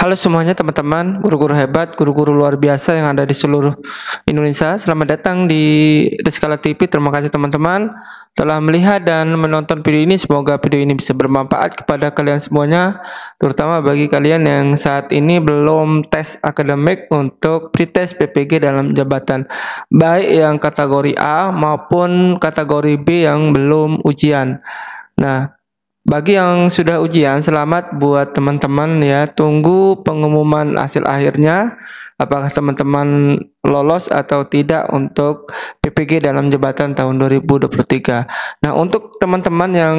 Halo semuanya teman-teman, guru-guru hebat, guru-guru luar biasa yang ada di seluruh Indonesia. Selamat datang di Rizkala TV. Terima kasih teman-teman telah melihat dan menonton video ini. Semoga video ini bisa bermanfaat kepada kalian semuanya, terutama bagi kalian yang saat ini belum tes akademik untuk pretest PPG dalam jabatan, baik yang kategori A maupun kategori B yang belum ujian. Nah, bagi yang sudah ujian, selamat buat teman-teman ya. Tunggu pengumuman hasil akhirnya, apakah teman-teman lolos atau tidak untuk PPG dalam jabatan tahun 2023. Nah, untuk teman-teman yang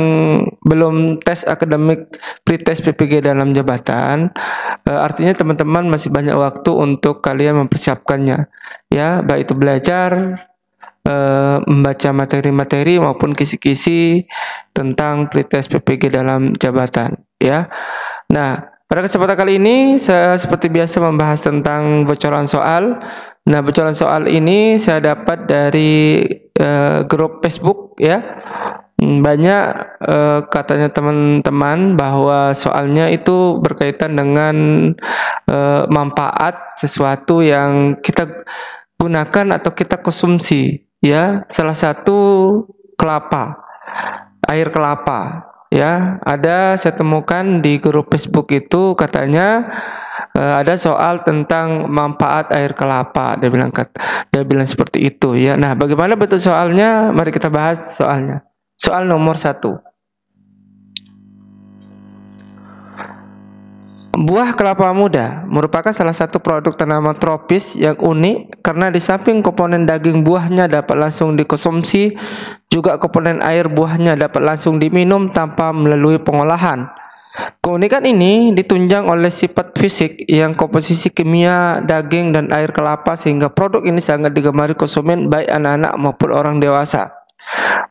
belum tes akademik pretest PPG dalam jabatan, artinya teman-teman masih banyak waktu untuk kalian mempersiapkannya. Ya, baik itu belajar, membaca materi-materi maupun kisi-kisi tentang pretest PPG dalam jabatan ya. Nah, pada kesempatan kali ini saya seperti biasa membahas tentang bocoran soal. Nah, bocoran soal ini saya dapat dari grup Facebook ya. Banyak katanya teman-teman bahwa soalnya itu berkaitan dengan manfaat sesuatu yang kita gunakan atau kita konsumsi ya, salah satu kelapa, air kelapa ya. Saya temukan di grup Facebook itu katanya ada soal tentang manfaat air kelapa, dia bilang seperti itu ya. Nah, bagaimana bentuk soalnya? Mari kita bahas soalnya. Soal nomor 1. Buah kelapa muda merupakan salah satu produk tanaman tropis yang unik karena di samping komponen daging buahnya dapat langsung dikonsumsi, juga komponen air buahnya dapat langsung diminum tanpa melalui pengolahan. Keunikan ini ditunjang oleh sifat fisik yang komposisi kimia daging dan air kelapa sehingga produk ini sangat digemari konsumen baik anak-anak maupun orang dewasa.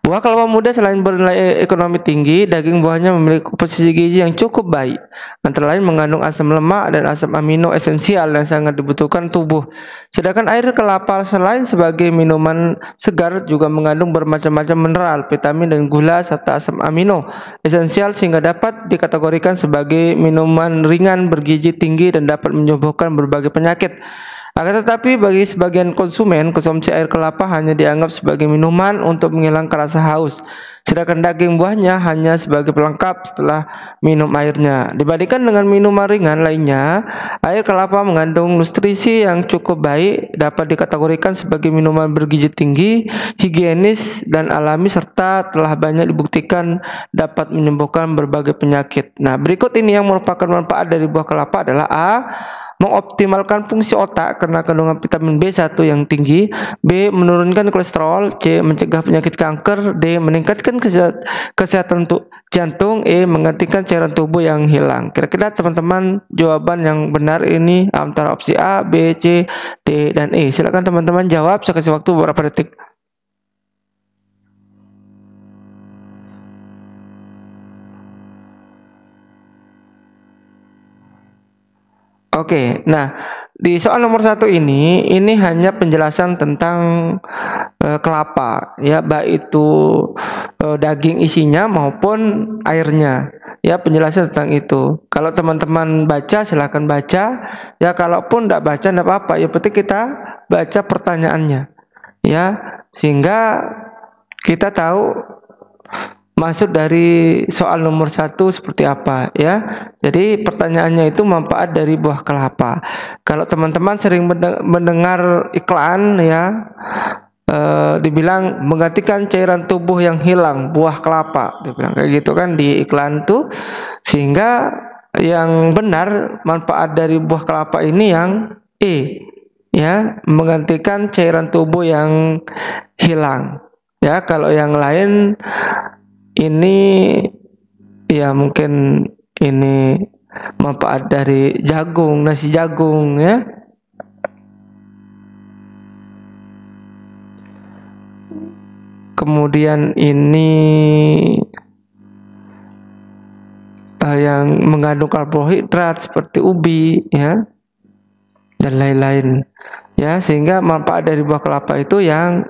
Buah kelapa muda selain bernilai ekonomi tinggi, daging buahnya memiliki komposisi gizi yang cukup baik. Antara lain mengandung asam lemak dan asam amino esensial yang sangat dibutuhkan tubuh. Sedangkan air kelapa selain sebagai minuman segar juga mengandung bermacam-macam mineral, vitamin dan gula serta asam amino esensial sehingga dapat dikategorikan sebagai minuman ringan bergizi tinggi dan dapat menyembuhkan berbagai penyakit. Akan tetapi bagi sebagian konsumen, konsumsi air kelapa hanya dianggap sebagai minuman untuk menghilangkan rasa haus, sedangkan daging buahnya hanya sebagai pelengkap setelah minum airnya. Dibandingkan dengan minuman ringan lainnya, air kelapa mengandung nutrisi yang cukup baik, dapat dikategorikan sebagai minuman bergizi tinggi, higienis dan alami serta telah banyak dibuktikan dapat menyembuhkan berbagai penyakit. Nah, berikut ini yang merupakan manfaat dari buah kelapa adalah A. Mengoptimalkan fungsi otak karena kandungan vitamin B1 yang tinggi, B. Menurunkan kolesterol, C. Mencegah penyakit kanker, D. Meningkatkan kesehatan jantung, E. Menggantikan cairan tubuh yang hilang. Kira-kira teman-teman jawaban yang benar ini antara opsi A, B, C, D, dan E. Silakan teman-teman jawab, saya kasih waktu beberapa detik. Oke, nah di soal nomor 1 ini hanya penjelasan tentang kelapa ya, baik itu daging isinya maupun airnya ya, penjelasan tentang itu. Kalau teman-teman baca silahkan baca ya, kalaupun tidak baca tidak apa-apa, yang penting kita baca pertanyaannya ya, sehingga kita tahu maksud dari soal nomor 1 seperti apa ya. Jadi pertanyaannya itu manfaat dari buah kelapa. Kalau teman-teman sering mendengar iklan ya, dibilang menggantikan cairan tubuh yang hilang buah kelapa, dibilang kayak gitu kan di iklan tuh, sehingga yang benar manfaat dari buah kelapa ini yang E ya, menggantikan cairan tubuh yang hilang ya. Kalau yang lain ini ya mungkin ini manfaat dari jagung, nasi jagung ya. Kemudian ini yang mengandung karbohidrat seperti ubi ya, dan lain-lain ya, sehingga manfaat dari buah kelapa itu yang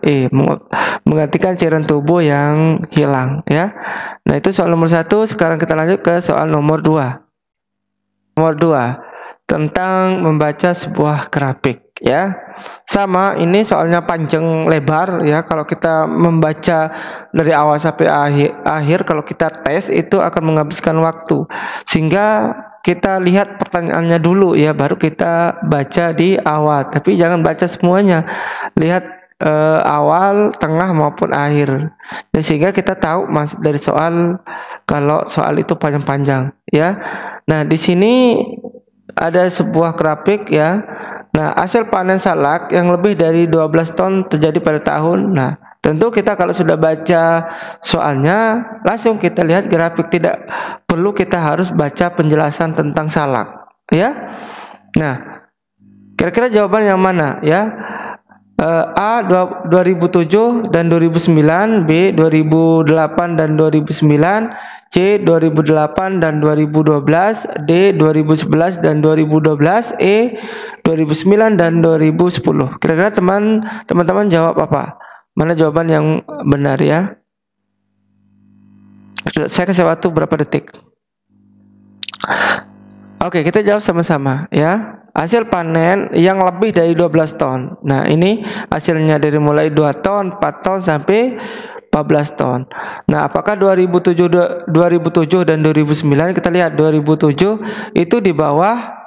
menggantikan cairan tubuh yang hilang ya. Nah, itu soal nomor 1. Sekarang kita lanjut ke soal nomor 2. Nomor 2. tentang membaca sebuah grafik ya. Sama, ini soalnya panjang lebar ya. Kalau kita membaca dari awal sampai akhir kalau kita tes itu akan menghabiskan waktu. Sehingga kita lihat pertanyaannya dulu ya, baru kita baca di awal. Tapi jangan baca semuanya. Lihat awal, tengah maupun akhir. Dan sehingga kita tahu dari soal kalau soal itu panjang-panjang ya. Nah, di sini ada sebuah grafik ya. Nah, hasil panen salak yang lebih dari 12 ton terjadi pada tahun. Nah, tentu kita kalau sudah baca soalnya langsung kita lihat grafik, tidak perlu kita harus baca penjelasan tentang salak ya. Nah, kira-kira jawaban yang mana ya? A 2007 dan 2009, B 2008 dan 2009, C 2008 dan 2012, D 2011 dan 2012, E 2009 dan 2010. Kira-kira teman-teman jawab apa? Mana jawaban yang benar ya? Saya kasih waktu berapa detik. Oke, kita jawab sama-sama ya. Hasil panen yang lebih dari 12 ton. Nah, ini hasilnya dari mulai 2 ton, 4 ton sampai 14 ton. Nah, apakah 2007 dan 2009? Kita lihat 2007 itu di bawah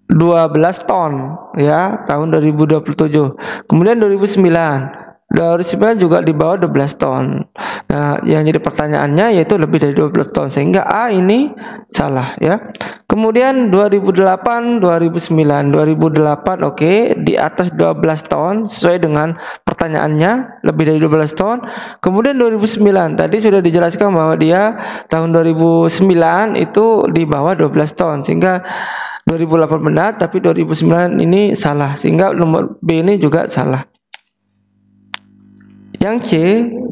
12 ton ya, tahun 2027. Kemudian 2009 juga di bawah 12 ton. Nah, yang jadi pertanyaannya yaitu lebih dari 12 ton, sehingga A ini salah ya. Kemudian 2008, 2008 oke, di atas 12 ton sesuai dengan pertanyaannya, lebih dari 12 ton. Kemudian 2009 tadi sudah dijelaskan bahwa dia tahun 2009 itu di bawah 12 ton, sehingga 2008 benar, tapi 2009 ini salah, sehingga nomor B ini juga salah. Yang C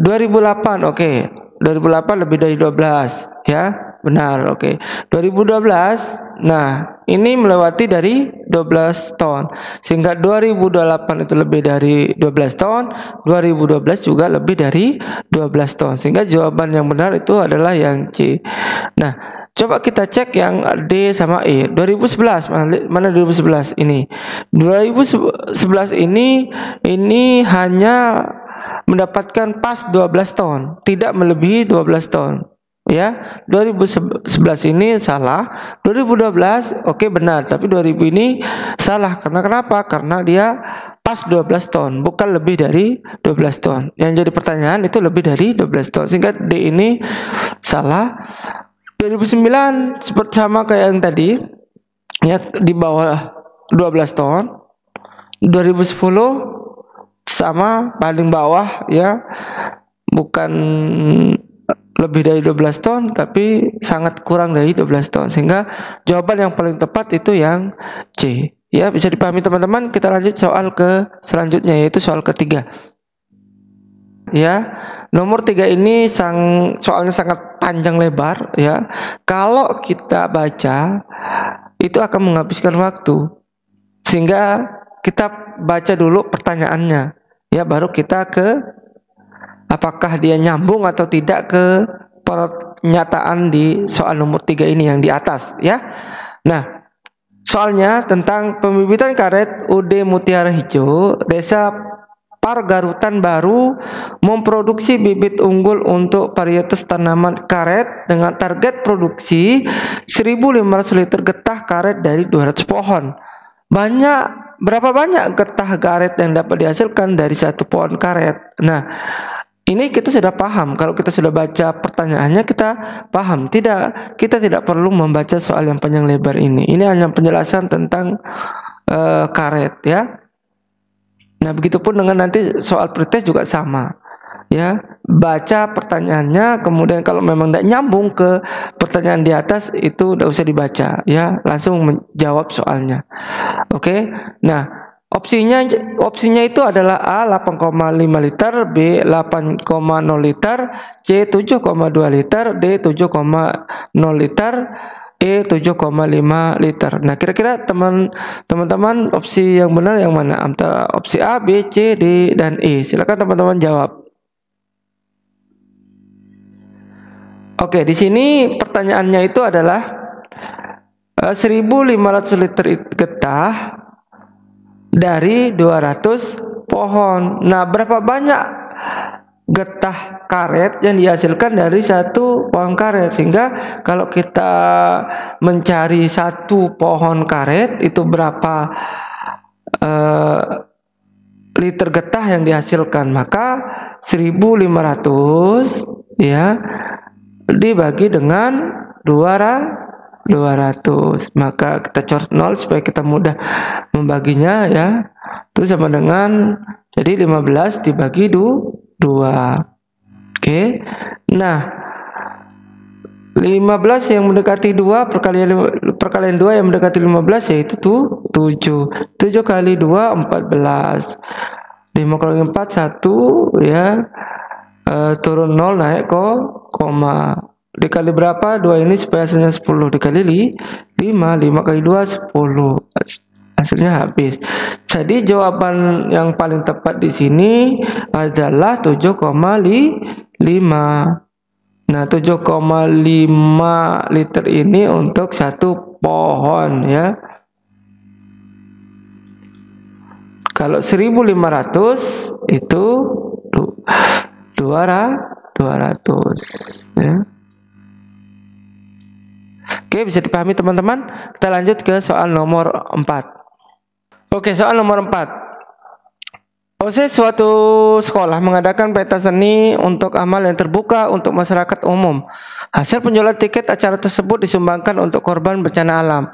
2008 oke. 2008 lebih dari 12 ya, benar oke. 2012, nah ini melewati dari 12 ton, sehingga 2008 itu lebih dari 12 ton, 2012 juga lebih dari 12 ton, sehingga jawaban yang benar itu adalah yang C. Nah, coba kita cek yang D sama E. 2011 mana 2011 ini? 2011 ini hanya mendapatkan pas 12 ton, tidak melebihi 12 ton. Ya, 2011 ini salah, 2012 oke benar, tapi 2000 ini salah. Karena kenapa? Karena dia pas 12 ton, bukan lebih dari 12 ton. Yang jadi pertanyaan itu lebih dari 12 ton, sehingga D ini salah. 2009 seperti sama kayak yang tadi, ya di bawah 12 ton. 2010 sama paling bawah ya, bukan lebih dari 12 ton tapi sangat kurang dari 12 ton, sehingga jawaban yang paling tepat itu yang C ya. Bisa dipahami teman-teman. Kita lanjut soal ke selanjutnya, yaitu soal ketiga ya. Nomor 3 ini soalnya sangat panjang lebar ya. Kalau kita baca itu akan menghabiskan waktu, sehingga kita baca dulu pertanyaannya ya, baru kita ke apakah dia nyambung atau tidak ke pernyataan di soal nomor 3 ini yang di atas ya. Nah, soalnya tentang pembibitan karet UD Mutiara Hijau, Desa Pargarutan baru memproduksi bibit unggul untuk varietas tanaman karet dengan target produksi 1.500 liter getah karet dari 200 pohon. Berapa banyak getah karet yang dapat dihasilkan dari satu pohon karet? Nah, ini kita sudah paham. Kalau kita sudah baca pertanyaannya, kita paham. Kita tidak perlu membaca soal yang panjang lebar ini. Ini hanya penjelasan tentang karet ya. Nah, begitupun dengan nanti soal pretest juga sama ya. Baca pertanyaannya, kemudian kalau memang tidak nyambung ke pertanyaan di atas itu tidak usah dibaca ya, langsung menjawab soalnya. Oke. Nah, opsinya itu adalah A 8,5 liter, B 8,0 liter, C 7,2 liter, D 7,0 liter, E 7,5 liter. Nah, kira-kira teman-teman opsi yang benar yang mana? Antara opsi A, B, C, D, dan E. Silakan teman-teman jawab. Oke, di sini pertanyaannya itu adalah 1.500 liter getah dari 200 pohon. Nah, berapa banyak getah karet yang dihasilkan dari satu pohon karet? Sehingga kalau kita mencari satu pohon karet itu berapa liter getah yang dihasilkan, maka 1.500 ya dibagi dengan 200, maka kita coret 0 supaya kita mudah membaginya ya. Itu sama dengan, jadi 15 dibagi 2. Oke. Nah, 15 yang mendekati 2 perkalian 2 yang mendekati 15 yaitu 7. 7 kali 2 14. 5 kali 4 1 ya. Turun 0 naik ke koma. Dikali berapa? 2 ini supaya hasilnya 10. Dikali 5 kali 2 10. Hasilnya habis. Jadi jawaban yang paling tepat di sini adalah 7,5. Nah, 7,5 liter ini untuk satu pohon ya. Kalau 1.500 itu 200 ya. Oke, bisa dipahami teman-teman. Kita lanjut ke soal nomor 4. Oke, soal nomor 4. Suatu sekolah mengadakan pentas seni untuk amal yang terbuka untuk masyarakat umum. Hasil penjualan tiket acara tersebut disumbangkan untuk korban bencana alam.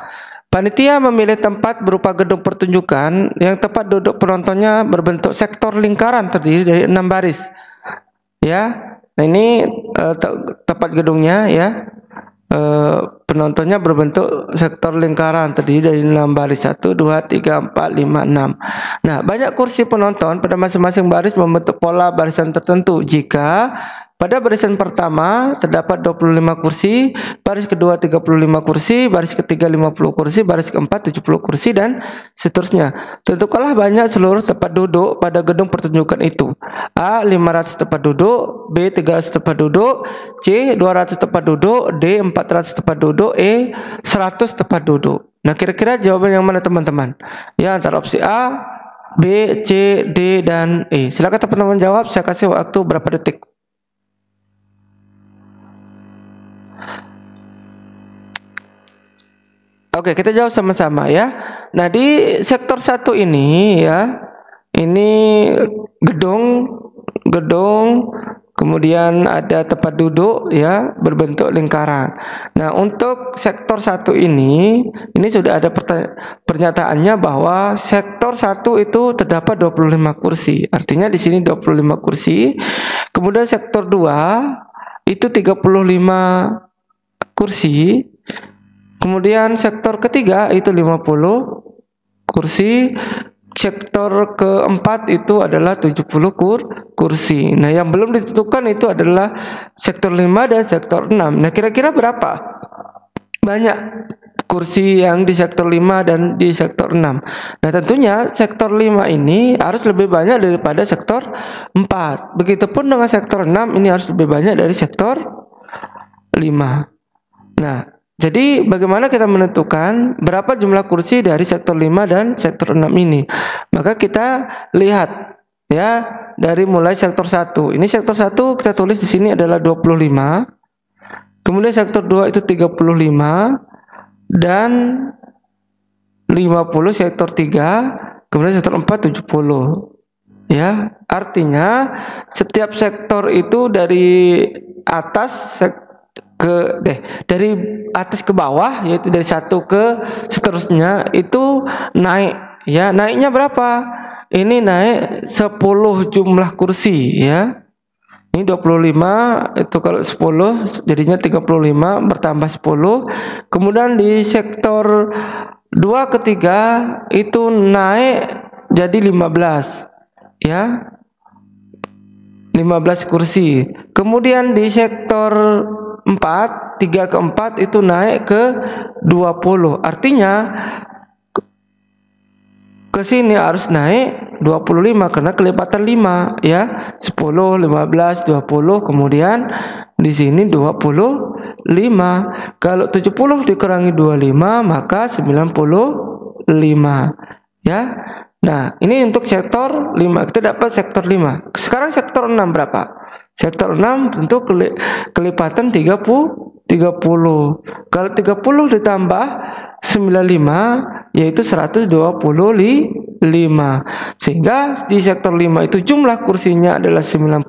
Panitia memilih tempat berupa gedung pertunjukan yang tempat duduk penontonnya berbentuk sektor lingkaran terdiri dari 6 baris. Ya, nah ini tempat gedungnya ya. Penontonnya berbentuk sektor lingkaran terdiri dari 6 baris, 1, 2, 3, 4, 5, 6. Nah, banyak kursi penonton pada masing-masing baris membentuk pola barisan tertentu. Jika pada barisan pertama terdapat 25 kursi, baris kedua 35 kursi, baris ketiga 50 kursi, baris keempat 70 kursi, dan seterusnya. Tentukanlah banyak seluruh tempat duduk pada gedung pertunjukan itu. A. 500 tempat duduk, B. 300 tempat duduk, C. 200 tempat duduk, D. 400 tempat duduk, E. 100 tempat duduk. Nah, kira-kira jawaban yang mana teman-teman? Ya, antara opsi A, B, C, D, dan E. Silakan teman-teman jawab, saya kasih waktu berapa detik. Oke, kita jawab sama-sama ya. Nah, di sektor 1 ini ya, ini gedung, kemudian ada tempat duduk ya berbentuk lingkaran. Nah, untuk sektor 1 ini sudah ada pernyataannya bahwa sektor 1 itu terdapat 25 kursi. Artinya di sini 25 kursi. Kemudian sektor 2 itu 35 kursi. Kemudian sektor ketiga itu 50 kursi. Sektor keempat itu adalah 70 kursi. Nah, yang belum ditentukan itu adalah sektor 5 dan sektor 6. Nah, kira-kira berapa banyak kursi yang di sektor 5 dan di sektor 6? Nah, tentunya sektor 5 ini harus lebih banyak daripada sektor 4. Begitupun dengan sektor 6 ini harus lebih banyak dari sektor 5. Nah, jadi bagaimana kita menentukan berapa jumlah kursi dari sektor 5 dan sektor 6 ini? Maka kita lihat ya dari mulai sektor 1. Ini sektor 1 kita tulis di sini adalah 25. Kemudian sektor 2 itu 35 dan 50 sektor 3, kemudian sektor 4 70. Ya, artinya setiap sektor itu dari atas dari atas ke bawah, yaitu dari 1 ke seterusnya itu naik ya. Naiknya berapa? Ini naik 10 jumlah kursi ya. Ini 25, itu kalau 10 jadinya 35 bertambah 10. Kemudian di sektor 2 ke 3 itu naik jadi 15 ya. 15 kursi. Kemudian di sektor 4, 3 ke 4 itu naik ke 20. Artinya ke sini harus naik 25 karena kelipatan 5 ya. 10, 15, 20, kemudian di sini 25. Kalau 70 dikurangi 25 maka 95, ya. Nah, ini untuk sektor 5. Kita dapat sektor 5. Sekarang sektor 6 berapa? Sektor 6 tentu kelipatan 30. Kalau 30 ditambah 95 yaitu 125. Sehingga di sektor 5 itu jumlah kursinya adalah 95.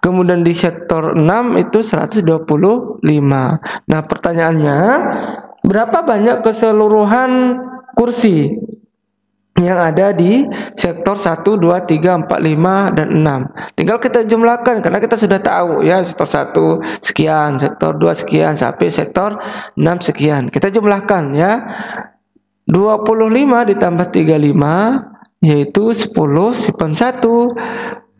Kemudian di sektor 6 itu 125. Nah, pertanyaannya, berapa banyak keseluruhan kursi yang ada di sektor 1, 2, 3, 4, 5, dan 6. Tinggal kita jumlahkan karena kita sudah tahu ya, sektor 1 sekian, sektor 2 sekian, sampai sektor 6 sekian. Kita jumlahkan ya. 25 ditambah 35 yaitu 10 simpan 1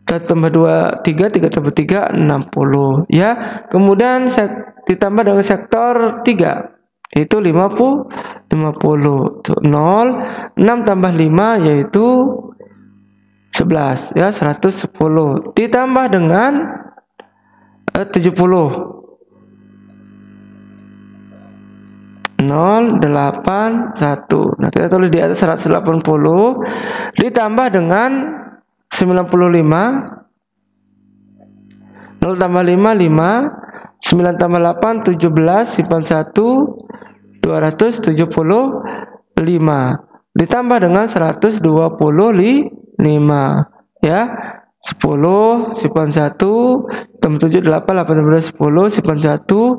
tambah 2 3 tambah 3 60 ya. Kemudian ditambah dengan sektor 3 itu 50 0 6 tambah 5 yaitu 11 ya, 110 ditambah dengan 70 081. Nah, kita tulis di atas 180 ditambah dengan 95. 0 tambah 5 5, 9 tambah 8 17, simpan 1 275 ditambah dengan 125 ya. 10 simpan 1 tambah 7 8 8 tambah 10 simpan 1 1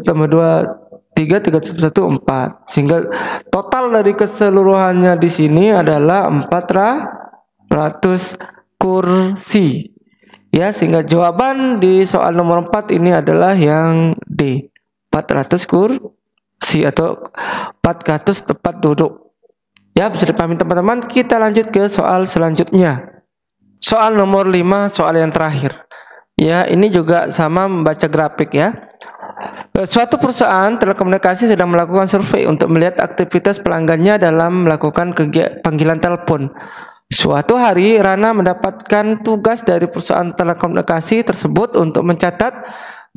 tambah 2 3 3 1 4, sehingga total dari keseluruhannya di sini adalah 400 kursi ya. Sehingga jawaban di soal nomor 4 ini adalah yang D, 400 kursi atau 400 tempat duduk ya. Bisa dipahami teman-teman. Kita lanjut ke soal selanjutnya, soal nomor 5, soal yang terakhir ya. Ini juga sama membaca grafik ya. Suatu perusahaan telekomunikasi sedang melakukan survei untuk melihat aktivitas pelanggannya dalam melakukan panggilan telepon. Suatu hari Rana mendapatkan tugas dari perusahaan telekomunikasi tersebut untuk mencatat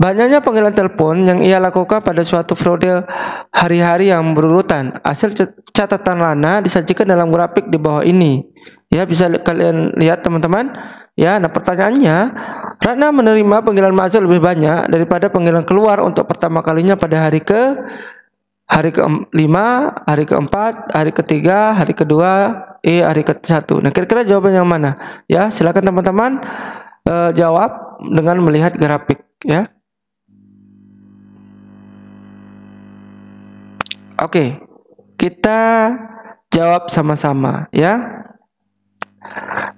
banyaknya panggilan telepon yang ia lakukan pada suatu periode hari-hari yang berurutan. Hasil catatan Rana disajikan dalam grafik di bawah ini. Ya, bisa kalian lihat teman-teman. Ya, nah pertanyaannya, Rana menerima panggilan masuk lebih banyak daripada panggilan keluar untuk pertama kalinya pada hari ke-5, hari ke-4, hari ke-3, hari ke-2, hari ke-1. Nah, kira-kira jawaban yang mana? Ya, silakan teman-teman jawab dengan melihat grafik ya. Oke, kita jawab sama-sama ya.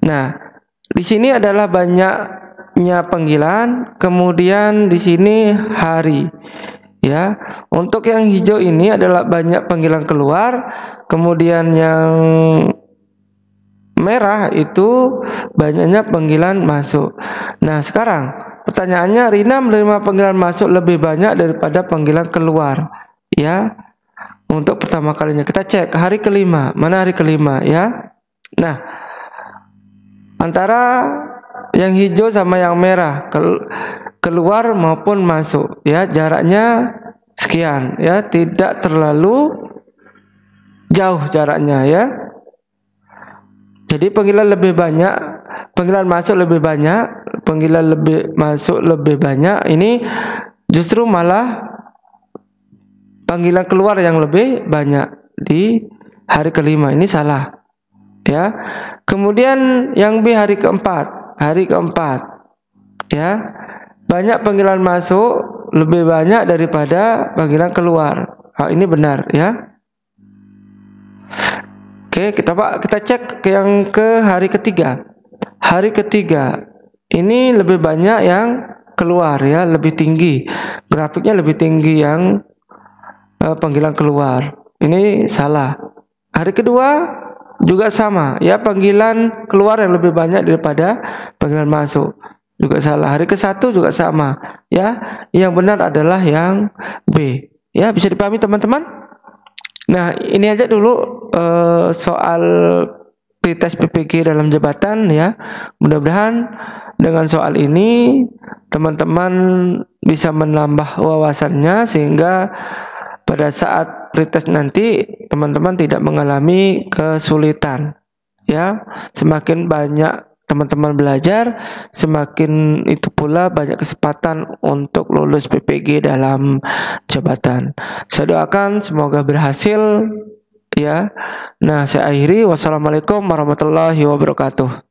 Nah, di sini adalah banyaknya panggilan, kemudian di sini hari ya. Untuk yang hijau ini adalah banyak panggilan keluar, kemudian yang merah itu banyaknya panggilan masuk. Nah, sekarang pertanyaannya, Rina menerima panggilan masuk lebih banyak daripada panggilan keluar ya. Untuk pertama kalinya kita cek hari ke-5, mana hari ke-5 ya. Nah, antara yang hijau sama yang merah, keluar maupun masuk ya, jaraknya sekian ya, tidak terlalu jauh jaraknya ya. Jadi panggilan lebih banyak, panggilan masuk lebih banyak, panggilan lebih masuk lebih banyak, ini justru malah panggilan keluar yang lebih banyak di hari ke-5, ini salah ya. Kemudian yang B hari ke-4, ya, banyak panggilan masuk lebih banyak daripada panggilan keluar. Hal ini benar ya. Oke, kita cek ke yang ke hari ke-3. Hari ke-3 ini lebih banyak yang keluar ya, lebih tinggi. Grafiknya lebih tinggi yang panggilan keluar. Ini salah. Hari kedua juga sama ya, panggilan keluar yang lebih banyak daripada panggilan masuk. Juga salah. Hari ke-1 juga sama ya. Yang benar adalah yang B. Ya, bisa dipahami teman-teman? Nah, ini aja dulu soal pretest PPG dalam jabatan ya. Mudah-mudahan dengan soal ini teman-teman bisa menambah wawasannya sehingga pada saat pretest nanti teman-teman tidak mengalami kesulitan ya. Semakin banyak teman-teman belajar, semakin itu pula banyak kesempatan untuk lulus PPG dalam jabatan. Saya doakan semoga berhasil ya. Nah, saya akhiri. Wassalamualaikum warahmatullahi wabarakatuh.